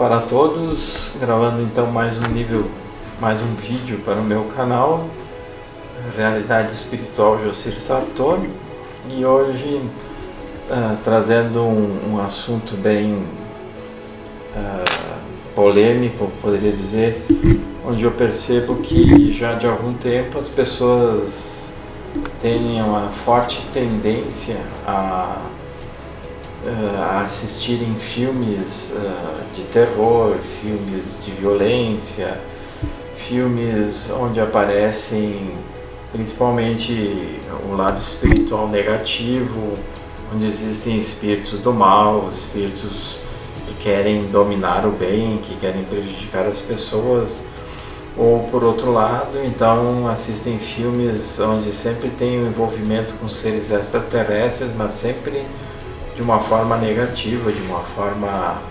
para todos, gravando então mais um vídeo para o meu canal Realidade Espiritual Jocir Sartori, e hoje trazendo um assunto bem polêmico, poderia dizer, onde eu percebo que já de algum tempo as pessoas têm uma forte tendência a assistirem filmes de terror, filmes de violência, filmes onde aparecem principalmente o lado espiritual negativo, onde existem espíritos do mal, espíritos que querem dominar o bem, que querem prejudicar as pessoas. Ou por outro lado, então assistem filmes onde sempre tem um envolvimento com seres extraterrestres, mas sempre de uma forma negativa, de uma forma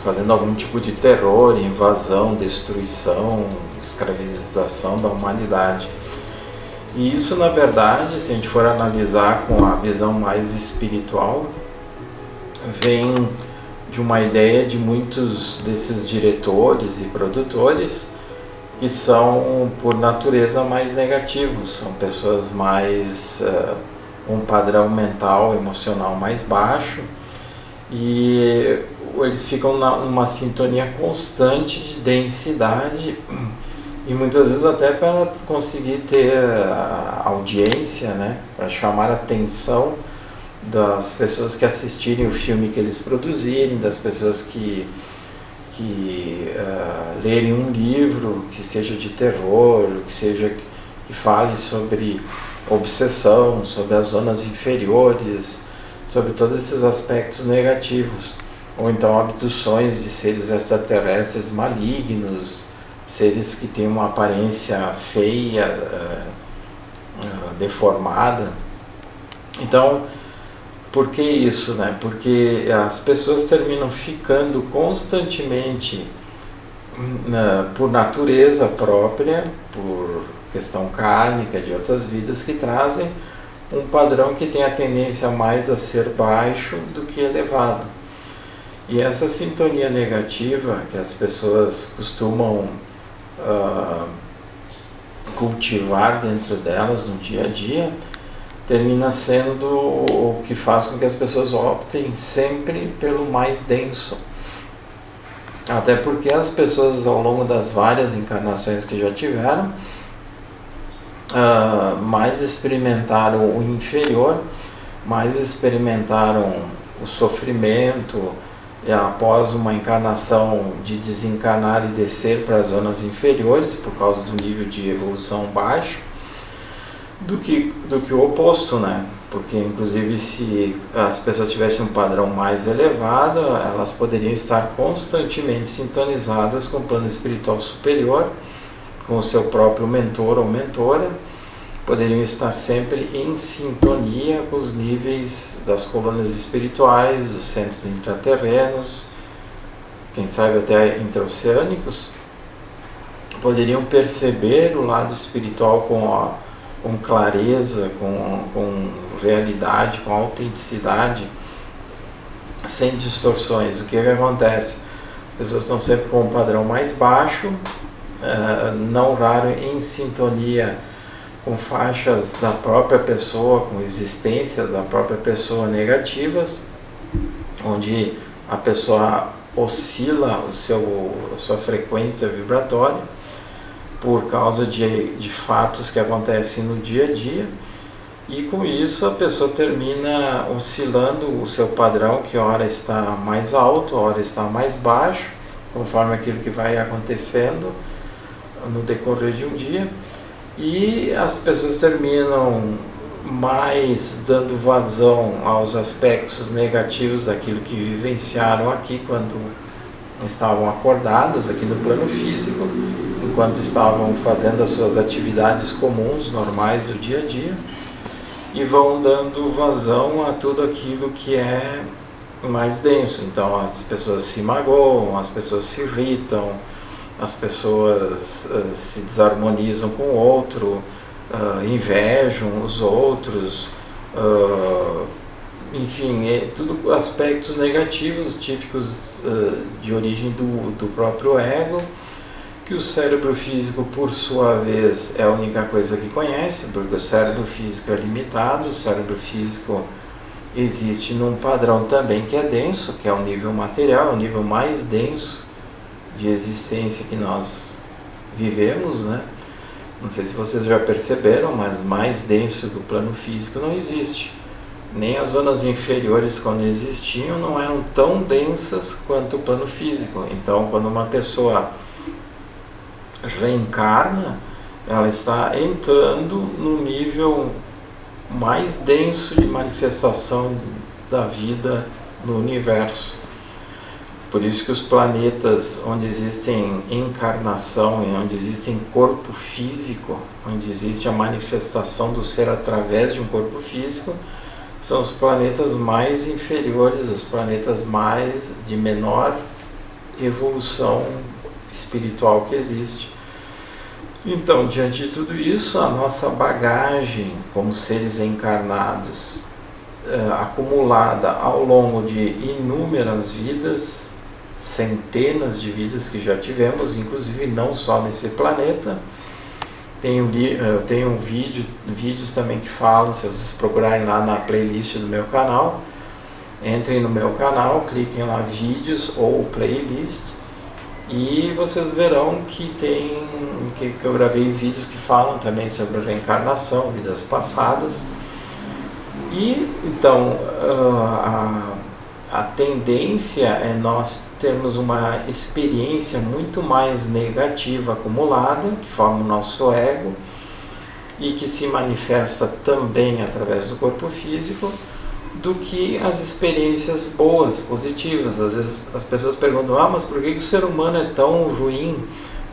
fazendo algum tipo de terror, invasão, destruição, escravização da humanidade. E isso, na verdade, se a gente for analisar com a visão mais espiritual, vem de uma ideia de muitos desses diretores e produtores que são, por natureza, mais negativos, são pessoas mais com um padrão mental, emocional mais baixo, e eles ficam numa sintonia constante de densidade, e muitas vezes até para conseguir ter audiência, né, para chamar a atenção das pessoas que assistirem o filme que eles produzirem, das pessoas que lerem um livro que seja de terror, que fale sobre obsessão, sobre as zonas inferiores, sobre todos esses aspectos negativos, ou então abduções de seres extraterrestres malignos, seres que têm uma aparência feia, deformada. Então, por que isso, né? Porque as pessoas terminam ficando constantemente, por natureza própria, por questão kármica de outras vidas, que trazem um padrão que tem a tendência mais a ser baixo do que elevado. E essa sintonia negativa que as pessoas costumam cultivar dentro delas no dia a dia, termina sendo o que faz com que as pessoas optem sempre pelo mais denso. Até porque as pessoas, ao longo das várias encarnações que já tiveram, mais experimentaram o inferior, mais experimentaram o sofrimento, e após uma encarnação de desencarnar e descer para as zonas inferiores por causa do nível de evolução baixo, do que o oposto, né? Porque inclusive se as pessoas tivessem um padrão mais elevado, elas poderiam estar constantemente sintonizadas com o plano espiritual superior, com o seu próprio mentor ou mentora, poderiam estar sempre em sintonia com os níveis das colônias espirituais, dos centros intraterrenos, quem sabe até intraoceânicos, poderiam perceber o lado espiritual com clareza, com realidade, com autenticidade, sem distorções. O que acontece? As pessoas estão sempre com um padrão mais baixo, não raro em sintonia com faixas da própria pessoa, com existências da própria pessoa negativas, onde a pessoa oscila a sua frequência vibratória por causa de fatos que acontecem no dia a dia, e com isso a pessoa termina oscilando o seu padrão, que ora está mais alto, ora está mais baixo, conforme aquilo que vai acontecendo no decorrer de um dia, e as pessoas terminam mais dando vazão aos aspectos negativos daquilo que vivenciaram aqui quando estavam acordadas aqui no plano físico, enquanto estavam fazendo as suas atividades comuns, normais do dia a dia, e vão dando vazão a tudo aquilo que é mais denso. Então as pessoas se magoam, as pessoas se irritam, as pessoas se desarmonizam com o outro, invejam os outros, enfim, tudo aspectos negativos típicos de origem do próprio ego, que o cérebro físico, por sua vez, é a única coisa que conhece, porque o cérebro físico é limitado, o cérebro físico existe num padrão também que é denso, que é o nível material, o nível mais denso de existência que nós vivemos, né? Não sei se vocês já perceberam, mas mais denso do plano físico não existe. Nem as zonas inferiores, quando existiam, não eram tão densas quanto o plano físico. Então, quando uma pessoa reencarna, ela está entrando no nível mais denso de manifestação da vida no universo. Por isso que os planetas onde existem encarnação e onde existem corpo físico, onde existe a manifestação do ser através de um corpo físico, são os planetas mais inferiores, os planetas mais de menor evolução espiritual que existe. Então, diante de tudo isso, a nossa bagagem como seres encarnados, acumulada ao longo de inúmeras vidas, centenas de vidas que já tivemos, inclusive não só nesse planeta. Tenho vídeos também que falam, se vocês procurarem lá na playlist do meu canal, entrem no meu canal, cliquem lá vídeos ou playlist, e vocês verão que eu gravei vídeos que falam também sobre reencarnação, vidas passadas. E então a tendência é nós termos uma experiência muito mais negativa acumulada, que forma o nosso ego e que se manifesta também através do corpo físico, do que as experiências boas, positivas. Às vezes as pessoas perguntam, mas por que o ser humano é tão ruim?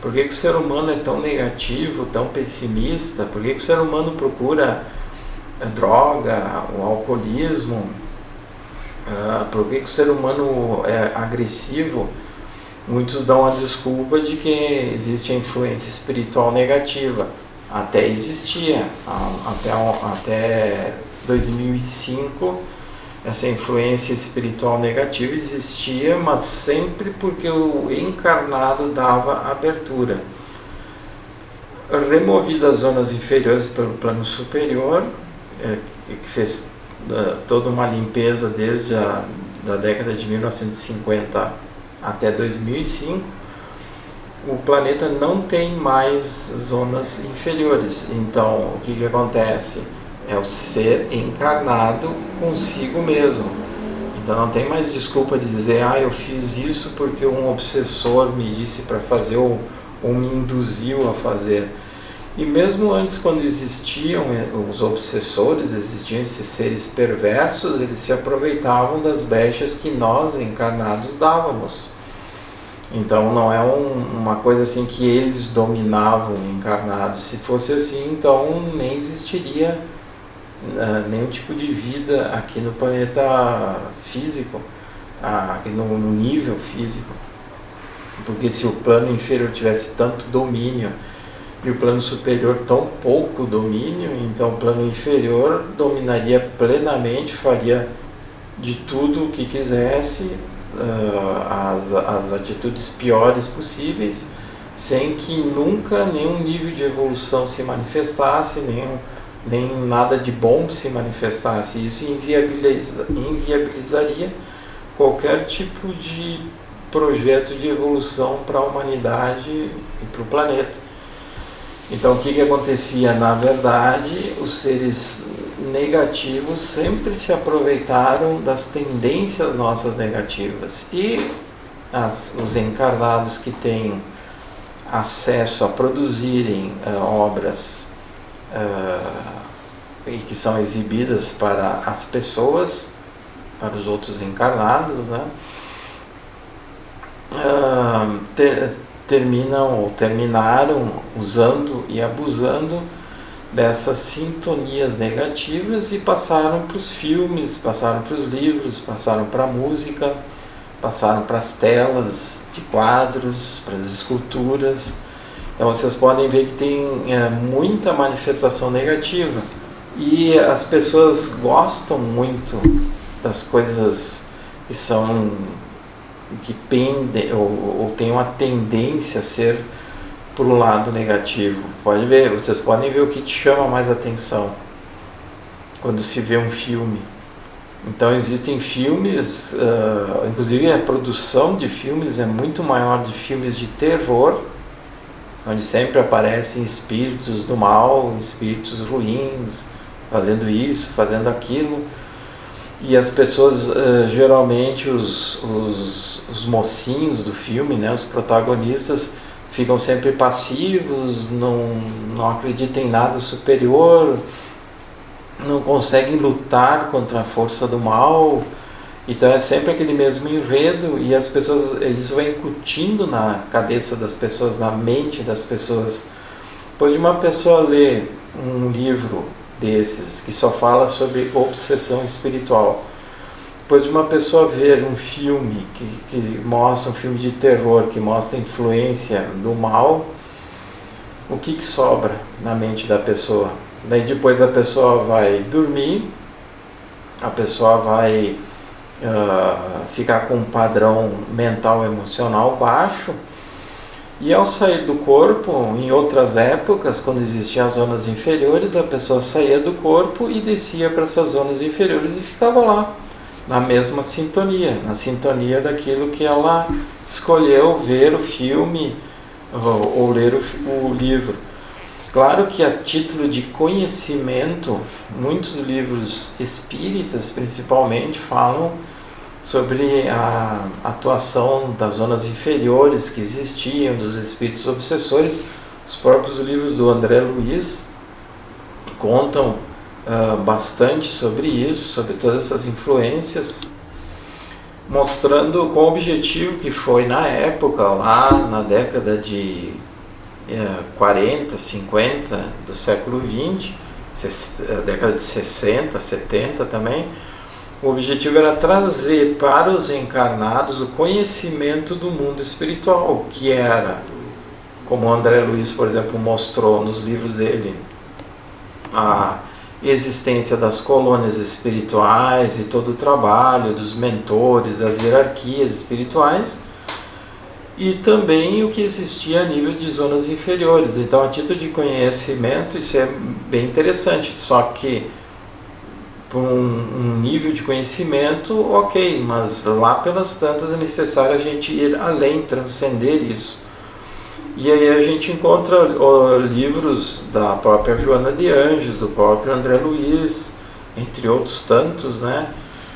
Por que o ser humano é tão negativo, tão pessimista? Por que o ser humano procura droga, o alcoolismo? Por que o ser humano é agressivo? Muitos dão a desculpa de que existe a influência espiritual negativa. Até existia, até 2005, essa influência espiritual negativa existia, mas sempre porque o encarnado dava abertura. Removidas as zonas inferiores pelo plano superior, que fez toda uma limpeza desde da década de 1950 até 2005, o planeta não tem mais zonas inferiores. Então, o que acontece? É o ser encarnado consigo mesmo. Então não tem mais desculpa de dizer, eu fiz isso porque um obsessor me disse para fazer ou me induziu a fazer. E mesmo antes, quando existiam os obsessores, existiam esses seres perversos, eles se aproveitavam das brechas que nós encarnados dávamos. Então não é uma coisa assim que eles dominavam encarnados. Se fosse assim, então nem existiria nenhum tipo de vida aqui no planeta físico, aqui no nível físico. Porque se o plano inferior tivesse tanto domínio e o plano superior tão pouco domínio, então o plano inferior dominaria plenamente, faria de tudo o que quisesse, as atitudes piores possíveis, sem que nunca nenhum nível de evolução se manifestasse, nem nada de bom se manifestasse. Isso inviabilizaria qualquer tipo de projeto de evolução para a humanidade e para o planeta. Então o que acontecia? Na verdade, os seres negativos sempre se aproveitaram das tendências nossas negativas, e os encarnados que têm acesso a produzirem obras e que são exibidas para as pessoas, para os outros encarnados, né? Terminaram usando e abusando dessas sintonias negativas e passaram para os filmes, passaram para os livros, passaram para a música, passaram para as telas de quadros, para as esculturas. Então vocês podem ver que tem muita manifestação negativa, e as pessoas gostam muito das coisas que são, que pendem ou têm uma tendência a ser para o lado negativo. Pode ver, vocês podem ver o que te chama mais atenção quando se vê um filme. Então existem filmes, inclusive a produção de filmes é muito maior de filmes de terror, onde sempre aparecem espíritos do mal, espíritos ruins, fazendo isso, fazendo aquilo. E as pessoas, geralmente os mocinhos do filme, né, os protagonistas, ficam sempre passivos, não acreditam em nada superior, não conseguem lutar contra a força do mal. Então é sempre aquele mesmo enredo, e as pessoas, isso vai incutindo na cabeça das pessoas, na mente das pessoas. Depois de uma pessoa ler um livro desses que só fala sobre obsessão espiritual, depois de uma pessoa ver um filme que mostra, um filme de terror, que mostra a influência do mal, o que sobra na mente da pessoa? Daí depois a pessoa vai dormir, a pessoa vai ficar com um padrão mental emocional baixo, e ao sair do corpo, em outras épocas, quando existiam as zonas inferiores, a pessoa saía do corpo e descia para essas zonas inferiores e ficava lá, na mesma sintonia, na sintonia daquilo que ela escolheu ver o filme ou ler o livro. Claro que a título de conhecimento, muitos livros espíritas principalmente falam sobre a atuação das zonas inferiores que existiam, dos espíritos obsessores. Os próprios livros do André Luiz contam bastante sobre isso, sobre todas essas influências, mostrando com o objetivo que foi na época, lá na década de 40, 50 do século XX, década de 60, 70 também. O objetivo era trazer para os encarnados o conhecimento do mundo espiritual, que era, como o André Luiz, por exemplo, mostrou nos livros dele, a existência das colônias espirituais e todo o trabalho dos mentores, das hierarquias espirituais, e também o que existia a nível de zonas inferiores. Então, a título de conhecimento, isso é bem interessante, só que por um nível de conhecimento, ok, mas lá pelas tantas é necessário a gente ir além, transcender isso. E aí a gente encontra livros da própria Joana de Anjos, do próprio André Luiz, entre outros tantos, né,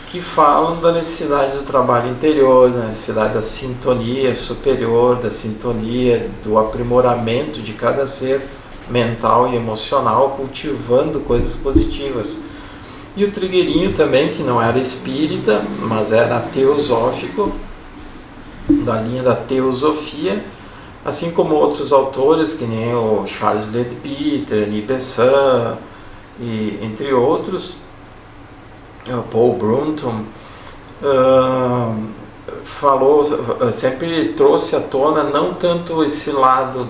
que falam da necessidade do trabalho interior, da necessidade da sintonia superior, da sintonia, do aprimoramento de cada ser mental e emocional, cultivando coisas positivas. E o Trigueirinho também, que não era espírita, mas era teosófico, da linha da teosofia, assim como outros autores, que nem o Charles Leadbeater, Annie Besant, e entre outros, o Paul Brunton, falou, sempre trouxe à tona não tanto esse lado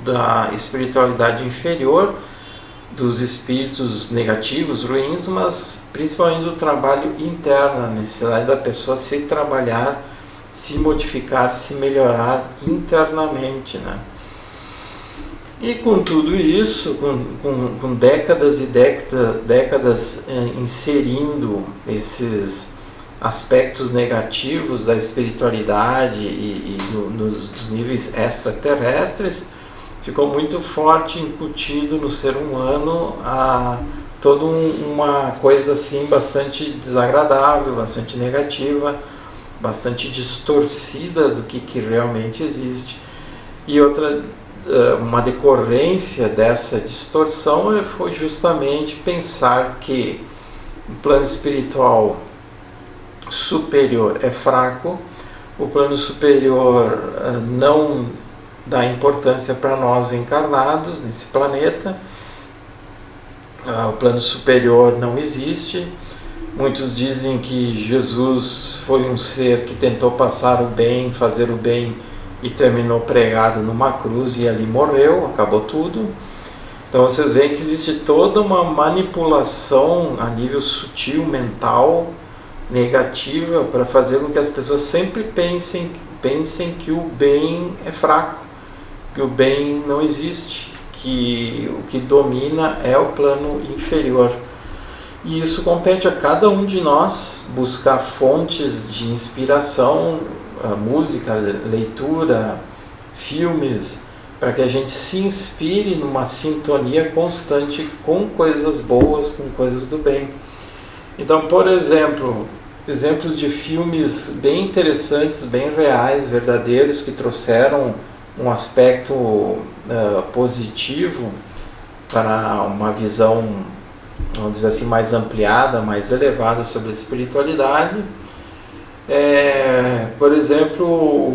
da espiritualidade inferior, dos espíritos negativos, ruins, mas principalmente do trabalho interno, a necessidade da pessoa se trabalhar, se modificar, se melhorar internamente, né? E com tudo isso, com décadas e décadas inserindo esses aspectos negativos da espiritualidade e dos níveis extraterrestres, ficou muito forte, incutido no ser humano toda uma coisa assim bastante desagradável, bastante negativa, bastante distorcida do que realmente existe. E uma decorrência dessa distorção foi justamente pensar que o plano espiritual superior é fraco, o plano superior não dá importância para nós encarnados nesse planeta, o plano superior não existe. Muitos dizem que Jesus foi um ser que tentou passar o bem, fazer o bem, e terminou pregado numa cruz e ali morreu, acabou tudo. Então vocês veem que existe toda uma manipulação a nível sutil, mental, negativa para fazer com que as pessoas sempre pensem que o bem é fraco, que o bem não existe, que o que domina é o plano inferior. E isso compete a cada um de nós buscar fontes de inspiração, música, leitura, filmes, para que a gente se inspire numa sintonia constante com coisas boas, com coisas do bem. Então, por exemplo, exemplos de filmes bem interessantes, bem reais, verdadeiros, que trouxeram um aspecto positivo para uma visão, vamos dizer assim, mais ampliada, mais elevada sobre a espiritualidade. Por exemplo,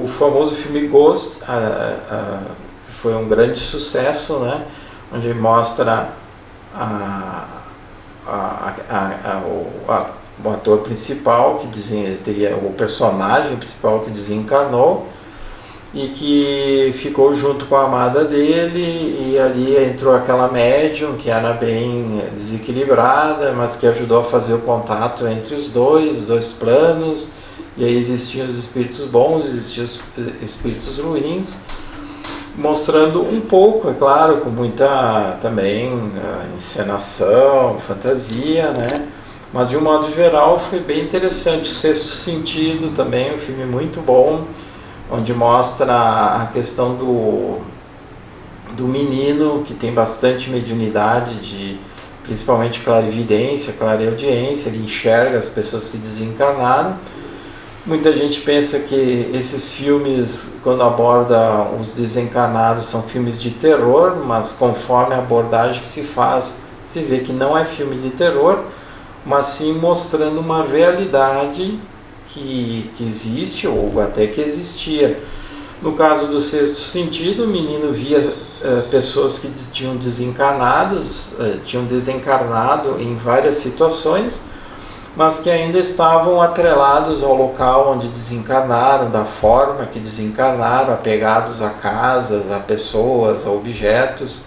o famoso filme Ghost, que foi um grande sucesso, né? Onde mostra o ator principal, teria o personagem principal que desencarnou e que ficou junto com a amada dele, e ali entrou aquela médium que era bem desequilibrada, mas que ajudou a fazer o contato entre os dois planos, e aí existiam os espíritos bons, existiam os espíritos ruins, mostrando um pouco, é claro, com muita também encenação, fantasia, né? Mas de um modo geral foi bem interessante. O Sexto Sentido também, um filme muito bom, onde mostra a questão do menino que tem bastante mediunidade, principalmente clarividência, clareaudiência, ele enxerga as pessoas que desencarnaram. Muita gente pensa que esses filmes, quando abordam os desencarnados, são filmes de terror, mas conforme a abordagem que se faz, se vê que não é filme de terror, mas sim mostrando uma realidade que existe, ou até que existia. No caso do Sexto Sentido, o menino via pessoas que tinham desencarnado em várias situações, mas que ainda estavam atrelados ao local onde desencarnaram, da forma que desencarnaram, apegados a casas, a pessoas, a objetos.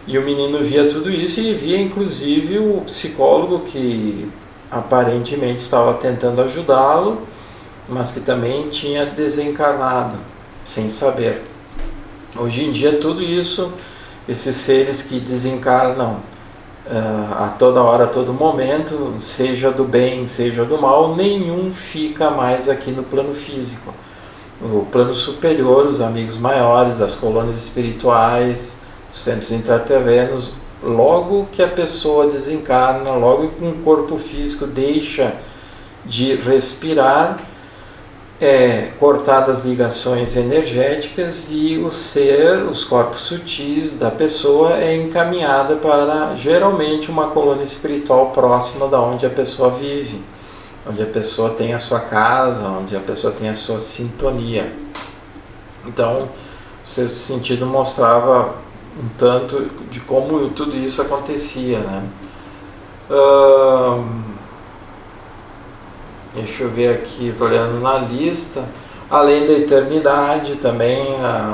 E o menino via tudo isso e via inclusive o psicólogo que aparentemente estava tentando ajudá-lo, mas que também tinha desencarnado, sem saber. Hoje em dia tudo isso, esses seres que desencarnam a toda hora, a todo momento, seja do bem, seja do mal, nenhum fica mais aqui no plano físico. O plano superior, os amigos maiores, as colônias espirituais, os centros intraterrenos, logo que a pessoa desencarna, logo que um corpo físico deixa de respirar, cortadas ligações energéticas e os corpos sutis da pessoa é encaminhada para geralmente uma colônia espiritual próxima da onde a pessoa vive, onde a pessoa tem a sua casa, onde a pessoa tem a sua sintonia. Então, o Sexto Sentido mostrava um tanto de como tudo isso acontecia, né? Deixa eu ver aqui, estou olhando na lista. Além da Eternidade também,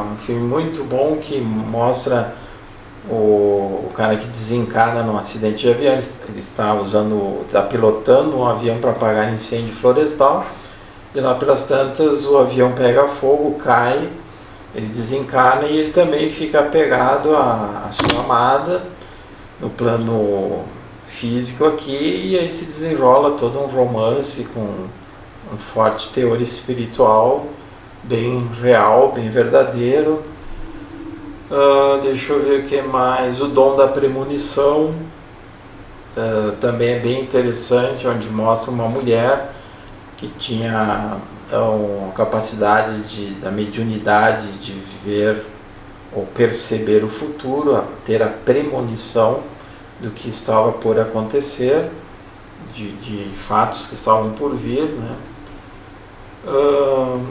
um filme muito bom que mostra o cara que desencarna num acidente de avião. Ele está pilotando um avião para apagar incêndio florestal, e lá pelas tantas o avião pega fogo, cai, ele desencarna e ele também fica apegado à sua amada no plano físico aqui, e aí se desenrola todo um romance com um forte teor espiritual, bem real, bem verdadeiro. Deixa eu ver o que mais. O Dom da Premonição também é bem interessante, onde mostra uma mulher que tinha a capacidade da mediunidade de ver ou perceber o futuro, ter a premonição do que estava por acontecer, de fatos que estavam por vir, né?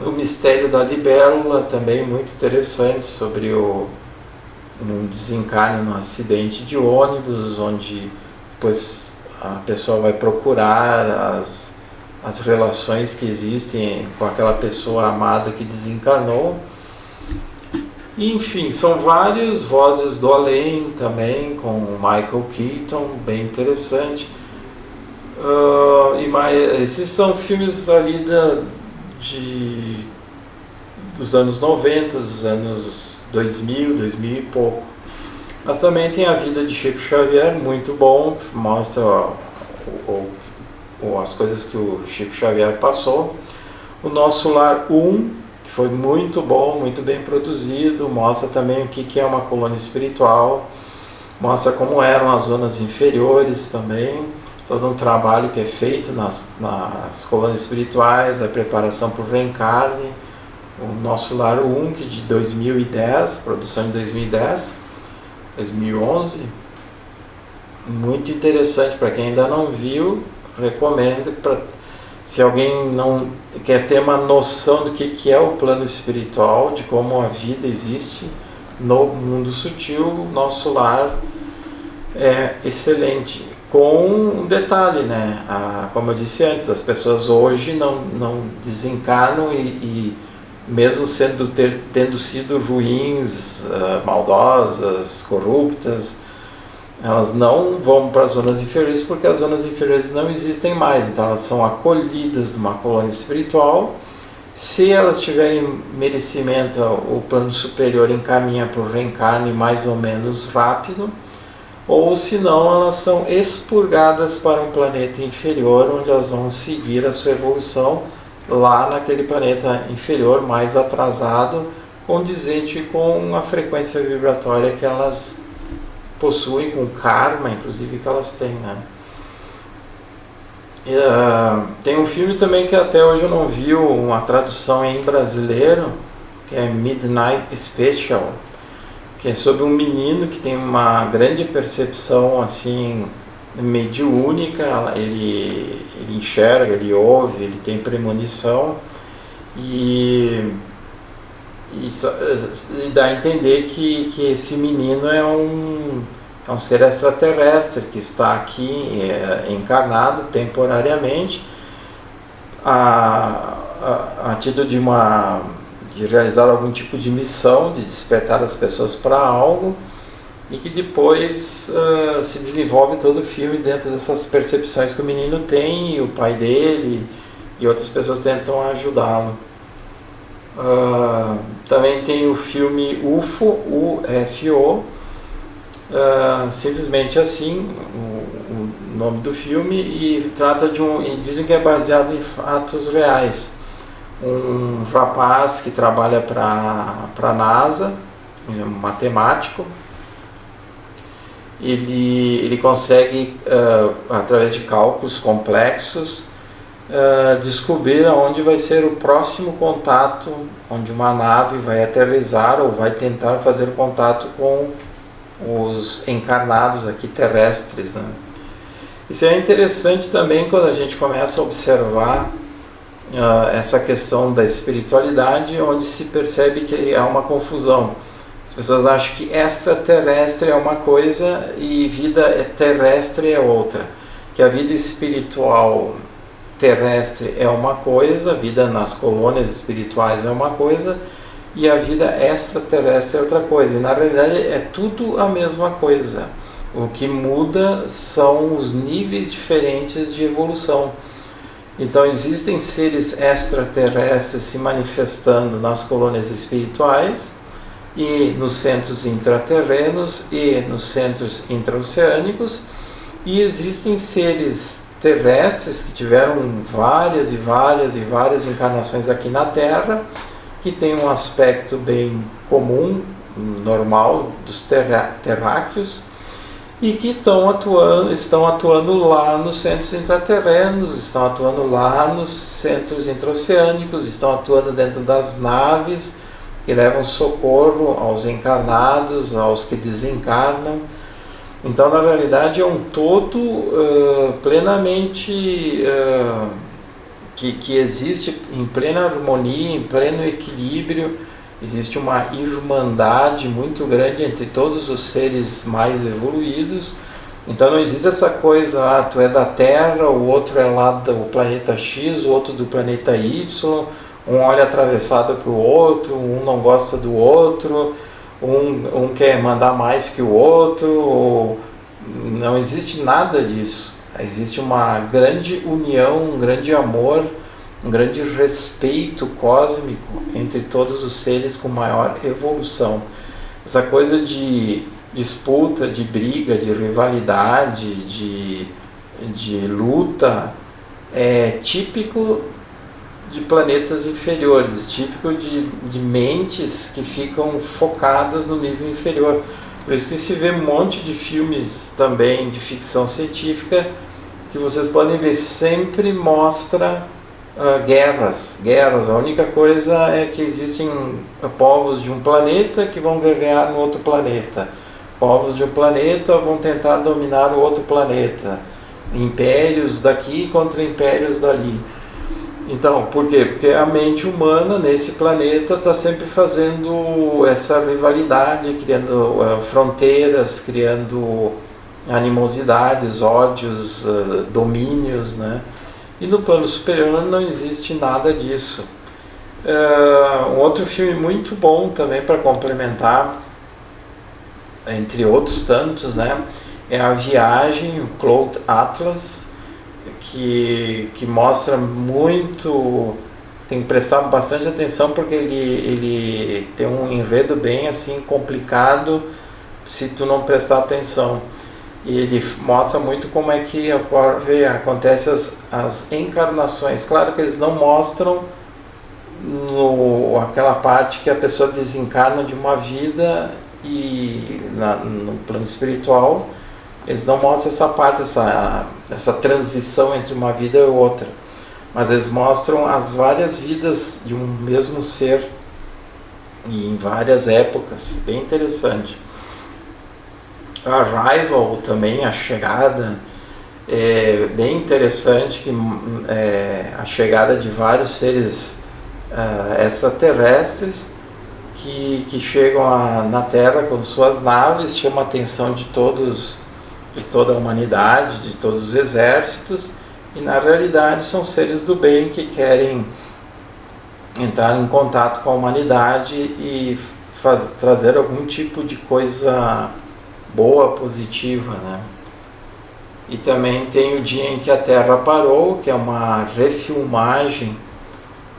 O Mistério da Libélula também muito interessante, sobre um desencarne num acidente de ônibus, onde depois a pessoa vai procurar as relações que existem com aquela pessoa amada que desencarnou. Enfim, são várias. Vozes do Além também, com o Michael Keaton, bem interessante. Esses são filmes ali dos anos 90, dos anos 2000 e pouco. Mas também tem a vida de Chico Xavier, muito bom, mostra as coisas que o Chico Xavier passou. O Nosso Lar 1, que foi muito bom, muito bem produzido, mostra também o que é uma colônia espiritual, mostra como eram as zonas inferiores também, todo um trabalho que é feito nas colônias espirituais, a preparação para o reencarne. O Nosso Lar 1, que de 2010, produção de 2011, muito interessante. Para quem ainda não viu, recomendo. Se alguém não quer ter uma noção do que é o plano espiritual, de como a vida existe no mundo sutil, o Nosso Lar é excelente. Com um detalhe, né? Como eu disse antes, as pessoas hoje não desencarnam e mesmo tendo sido ruins, maldosas, corruptas, elas não vão para as zonas inferiores porque as zonas inferiores não existem mais. Então elas são acolhidas numa colônia espiritual. Se elas tiverem merecimento, o plano superior encaminha para o reencarne mais ou menos rápido, ou se não, elas são expurgadas para um planeta inferior, onde elas vão seguir a sua evolução lá naquele planeta inferior, mais atrasado, condizente com a frequência vibratória que elas possuem, com o karma, inclusive, que elas têm, né? Tem um filme também que até hoje eu não vi uma tradução em brasileiro, que é Midnight Special, que é sobre um menino que tem uma grande percepção assim mediúnica. Ele enxerga, ele ouve, ele tem premonição e dá a entender que esse menino é um ser extraterrestre que está aqui encarnado temporariamente a título de realizar algum tipo de missão, de despertar as pessoas para algo, e que depois se desenvolve todo o filme dentro dessas percepções que o menino tem, e o pai dele e outras pessoas tentam ajudá-lo. Também tem o filme UFO, UFO, simplesmente assim o nome do filme, e trata e dizem que é baseado em fatos reais. Um rapaz que trabalha para a NASA, ele é um matemático, ele consegue, através de cálculos complexos, descobrir aonde vai ser o próximo contato, onde uma nave vai aterrissar ou vai tentar fazer contato com os encarnados aqui terrestres, né? Isso é interessante também quando a gente começa a observar essa questão da espiritualidade, onde se percebe que há uma confusão. As pessoas acham que extraterrestre é uma coisa e vida terrestre é outra. Que a vida espiritual terrestre é uma coisa, a vida nas colônias espirituais é uma coisa, e a vida extraterrestre é outra coisa. E na realidade é tudo a mesma coisa. O que muda são os níveis diferentes de evolução. Então existem seres extraterrestres se manifestando nas colônias espirituais e nos centros intraterrenos e nos centros intraoceânicos, e existem seres terrestres que tiveram várias encarnações aqui na Terra, que têm um aspecto bem comum, normal dos terráqueos, e que estão atuando lá nos centros intraterrenos, estão atuando lá nos centros intraoceânicos, estão atuando dentro das naves que levam socorro aos encarnados, aos que desencarnam. Então, na realidade, é um todo plenamente que existe em plena harmonia, em pleno equilíbrio. Existe uma irmandade muito grande entre todos os seres mais evoluídos. Então não existe essa coisa, tu é da Terra, o outro é lá do planeta X, o outro do planeta Y, um olha atravessado para o outro, um não gosta do outro, um quer mandar mais que o outro. Não existe nada disso. Existe uma grande união, um grande amor, um grande respeito cósmico entre todos os seres com maior evolução. Essa coisa de disputa, de briga, de rivalidade, de luta é típico de planetas inferiores, típico de mentes que ficam focadas no nível inferior. Por isso que se vê um monte de filmes também de ficção científica que vocês podem ver, sempre mostra guerras. A única coisa é que existem povos de um planeta que vão guerrear no outro planeta. Povos de um planeta vão tentar dominar o outro planeta. Impérios daqui contra impérios dali. Então, por quê? Porque a mente humana nesse planeta está sempre fazendo essa rivalidade, criando fronteiras, criando animosidades, ódios, domínios, né? E no plano superior não existe nada disso. Um outro filme muito bom também para complementar, entre outros tantos, né? É A Viagem, o Cloud Atlas, que mostra muito, tem que prestar bastante atenção porque ele tem um enredo bem assim complicado se tu não prestar atenção. E ele mostra muito como é que acontece as encarnações. Claro que eles não mostram aquela parte que a pessoa desencarna de uma vida e no plano espiritual eles não mostram essa parte, essa transição entre uma vida e outra, mas eles mostram as várias vidas de um mesmo ser e em várias épocas. Bem interessante. Arrival também, A Chegada, é bem interessante, que a chegada de vários seres extraterrestres que chegam na Terra com suas naves, chama a atenção de toda a humanidade, de todos os exércitos, e na realidade são seres do bem que querem entrar em contato com a humanidade e trazer algum tipo de coisa boa, positiva, né? E também tem O Dia em que a Terra Parou, que é uma refilmagem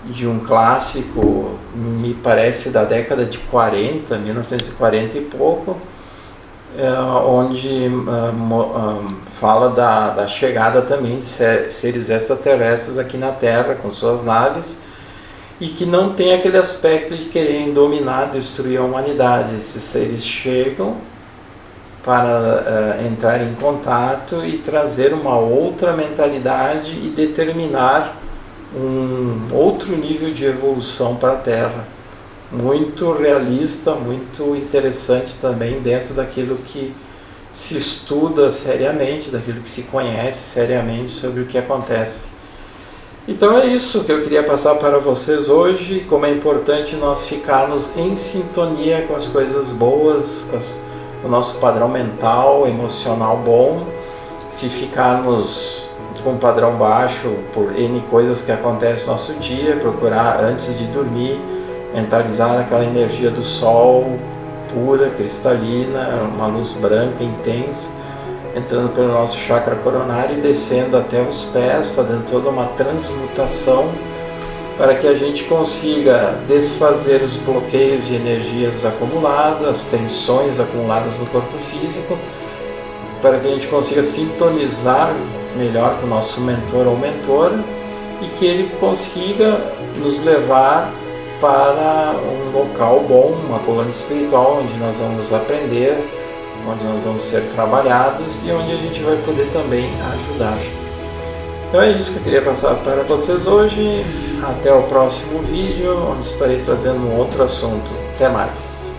de um clássico, me parece da década de 40, 1940 e pouco, onde fala da chegada também de seres extraterrestres aqui na Terra com suas naves, e que não tem aquele aspecto de quererem dominar, destruir a humanidade. Esses seres chegam para entrar em contato e trazer uma outra mentalidade e determinar um outro nível de evolução para a Terra. Muito realista, muito interessante também dentro daquilo que se estuda seriamente, daquilo que se conhece seriamente sobre o que acontece. Então é isso que eu queria passar para vocês hoje, como é importante nós ficarmos em sintonia com as coisas boas, com o nosso padrão mental, emocional bom. Se ficarmos com um padrão baixo por N coisas que acontecem no nosso dia, procurar antes de dormir mentalizar aquela energia do sol pura, cristalina, uma luz branca intensa, entrando pelo nosso chakra coronário e descendo até os pés, fazendo toda uma transmutação para que a gente consiga desfazer os bloqueios de energias acumuladas, as tensões acumuladas no corpo físico, para que a gente consiga sintonizar melhor com o nosso mentor ou mentora e que ele consiga nos levar para um local bom, uma colônia espiritual, onde nós vamos aprender, onde nós vamos ser trabalhados e onde a gente vai poder também ajudar. Então é isso que eu queria passar para vocês hoje. Até o próximo vídeo, onde estarei trazendo um outro assunto. Até mais!